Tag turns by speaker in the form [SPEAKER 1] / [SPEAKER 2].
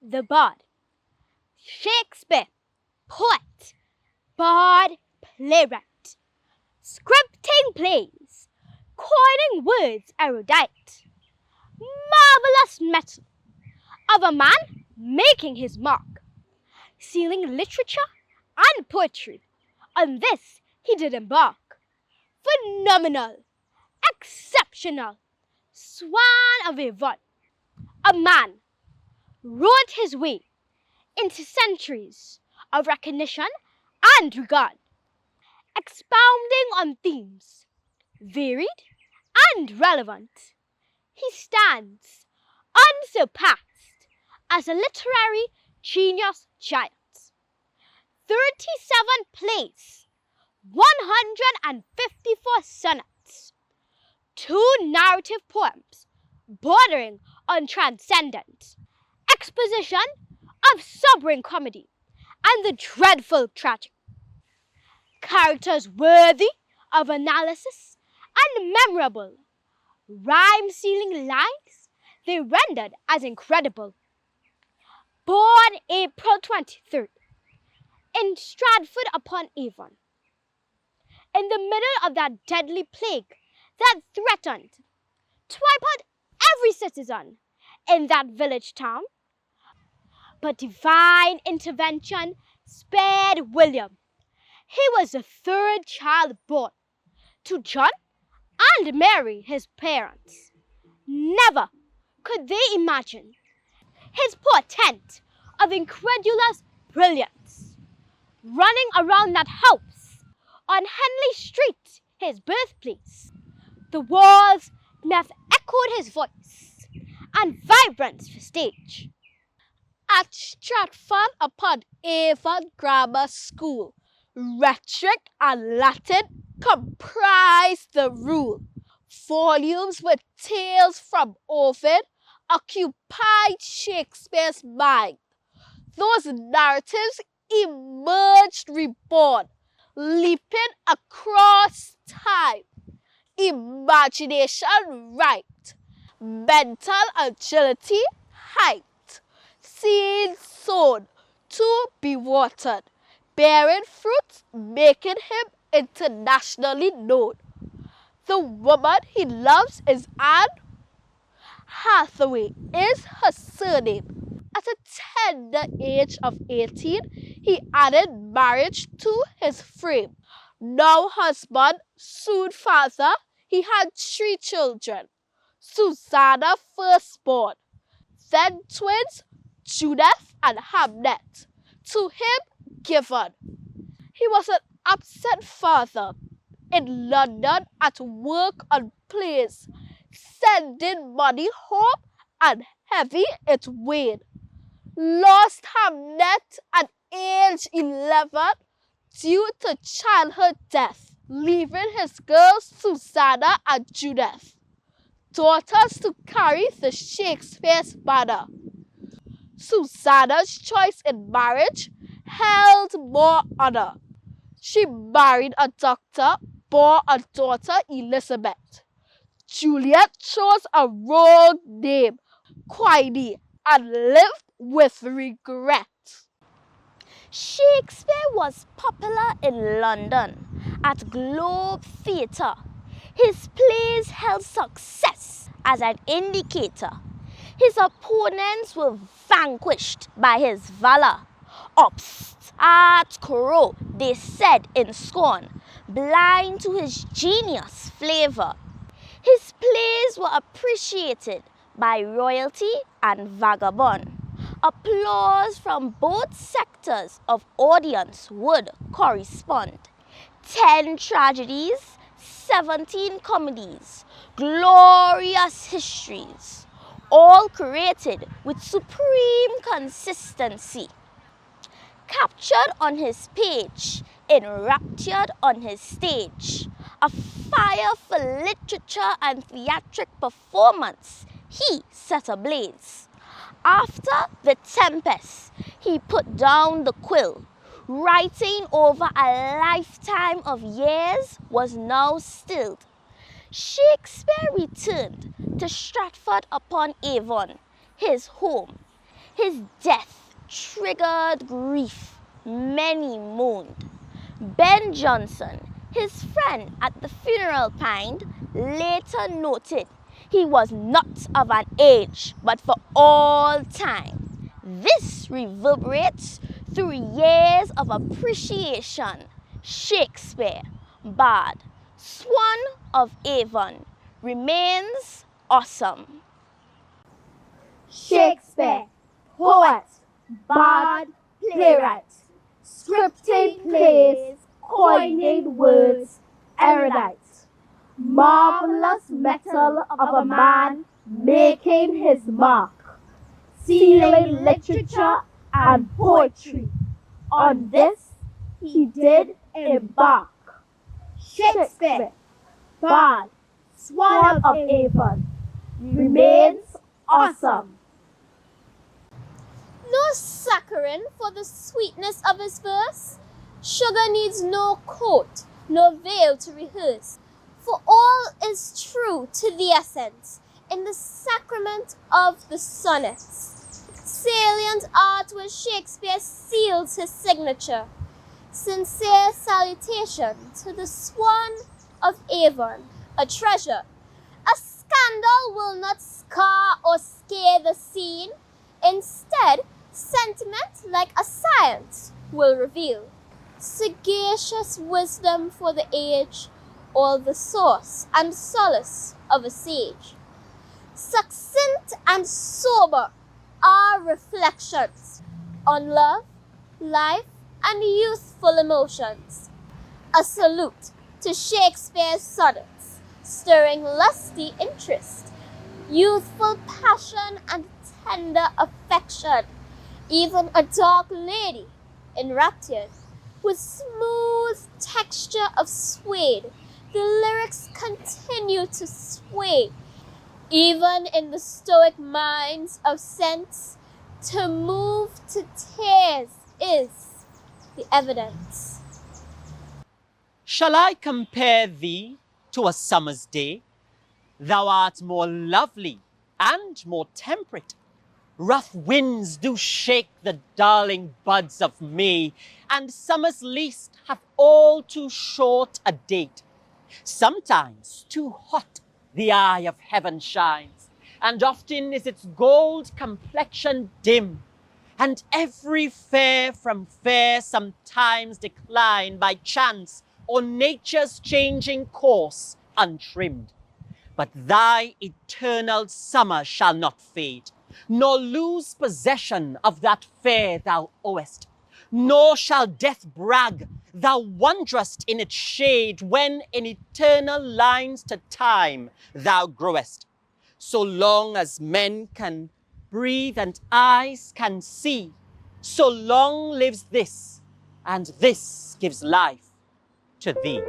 [SPEAKER 1] the Bard. Shakespeare, poet, bard, playwright, scripting plays, coining words erudite. Marvelous metal of a man making his mark, sealing literature and poetry. On this he did embark. Phenomenal, exceptional, swan of Avon. A man wrote his way into centuries of recognition and regard, expounding on themes varied and relevant. He stands unsurpassed as a literary genius giant. 37 plays, 154 sonnets, 2 narrative poems bordering on transcendent, exposition of sobering comedy and the dreadful tragic, characters worthy of analysis and memorable, rhyme-sealing lines they rendered as incredible. Born April 23rd in Stratford-upon-Avon, in the middle of that deadly plague that threatened to wipe out every citizen in that village town, but divine intervention spared William. He was the 3rd child born to John and Mary, his parents. Never could they imagine his portent of incredulous brilliance, running around that house on Henley Street, his birthplace. The walls never echoed his voice and vibrance for stage. At Stratford-upon-Avon Grammar School, rhetoric and Latin comprised the rule. Volumes with tales from Ovid occupied Shakespeare's mind. Those narratives emerged reborn, leaping across time. Imagination right, mental agility height. Seeds sown to be watered, bearing fruit, making him internationally known. The woman he loves is Anne Hathaway is her surname. At a tender age of 18, he added marriage to his frame. Now husband, soon father, he had 3 children. Susanna firstborn, then twins, Judith and Hamnet, to him given. He was an absent father in London at work on plays, sending money home and heavy it weighed. Lost Hamnet at age 11 due to childhood death, leaving his girls Susanna and Judith, daughters to carry the Shakespeare's banner. Susanna's choice in marriage held more honor. She married a doctor, bore a daughter Elizabeth. Juliet chose a wrong name, Queenie, and lived with regret.
[SPEAKER 2] Shakespeare was popular in London at Globe Theatre. His plays held success as an indicator. His opponents were vanquished by his valor. Upstart crow, they said in scorn, blind to his genius flavor. His plays were appreciated by royalty and vagabond. Applause from both sectors of audience would correspond. 10 tragedies, 17 comedies, glorious histories, all created with supreme consistency. Captured on his page, enraptured on his stage, a fire for literature and theatric performance, he set ablaze. After the tempest, he put down the quill. Writing over a lifetime of years was now stilled. Shakespeare returned to Stratford-upon-Avon, his home. His death triggered grief. Many mourned. Ben Jonson, his friend at the funeral pined, later noted he was not of an age, but for all time. This reverberates through years of appreciation. Shakespeare, Bard, Swan of Avon, remains awesome.
[SPEAKER 1] Shakespeare, poet, bard, playwright, scripting plays, coining words, erudite, marvelous metal of a man making his mark, sealing literature and poetry. On this he did embark. Shakespeare, bard, Swan of Avon, remains awesome.
[SPEAKER 3] No saccharin for the sweetness of his verse. Sugar needs no coat, no veil to rehearse. For all is true to the essence in the sacrament of the sonnets. Salient art where Shakespeare seals his signature. Sincere salutation to the Swan of Avon, a treasure. A scandal will not scar or scare the scene. Instead, sentiment like a science will reveal. Sagacious wisdom for the age, all the source and solace of a sage. Succinct and sober are reflections on love, life, and youthful emotions. A salute to Shakespeare's sonnets, stirring lusty interest, youthful passion and tender affection. Even a dark lady, enraptured, with smooth texture of suede, the lyrics continue to sway. Even in the stoic minds of sense, to move to tears is the evidence.
[SPEAKER 4] Shall I compare thee to a summer's day? Thou art more lovely and more temperate. Rough winds do shake the darling buds of May, and summer's lease hath all too short a date. Sometimes too hot the eye of heaven shines, and often is its gold complexion dim, and every fair from fair sometimes decline by chance or nature's changing course untrimmed. But thy eternal summer shall not fade, nor lose possession of that fair thou owest, nor shall death brag thou wanderest in its shade, when in eternal lines to time thou growest. So long as men can breathe and eyes can see, so long lives this, and this gives life to thee.